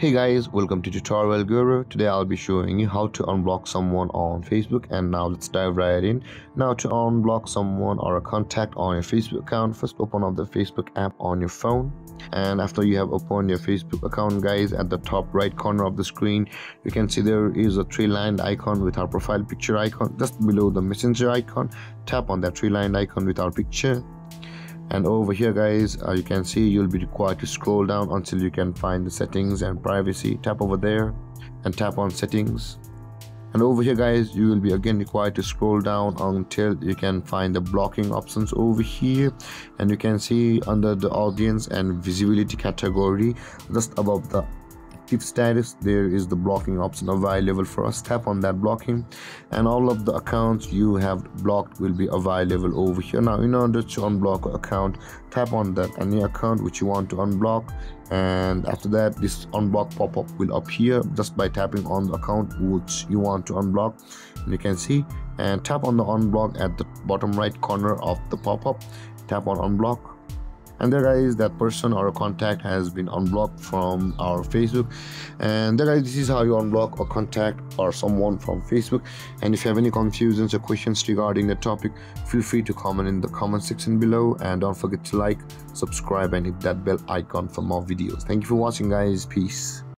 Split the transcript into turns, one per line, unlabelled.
Hey guys, welcome to Tutorial Guru. Today I'll be showing you how to unblock someone on Facebook, and now let's dive right in. Now to unblock someone or a contact on your Facebook account, first open up the Facebook app on your phone, and after you have opened your Facebook account guys, at the top right corner of the screen you can see there is a three-lined icon with our profile picture icon. Just below the messenger icon, tap on that three-lined icon with our picture. And over here guys, you can see you'll be required to scroll down until you can find the settings and privacy. Tap over there and tap on settings, and over here guys you will be again required to scroll down until you can find the blocking options over here. And you can see under the audience and visibility category, just above the active status, there is the blocking option available for us. Tap on that blocking, and all of the accounts you have blocked will be available over here. Now in order to unblock an account, tap on that any account which you want to unblock, and after that this unblock pop-up will appear just by tapping on the account which you want to unblock. And you can see, and tap on the unblock at the bottom right corner of the pop-up. Tap on unblock, and there guys, that person or a contact has been unblocked from our Facebook. And there guys, this is how you unblock a contact or someone from Facebook. And if you have any confusions or questions regarding the topic, feel free to comment in the comment section below, and don't forget to like, subscribe and hit that bell icon for more videos. Thank you for watching guys. Peace.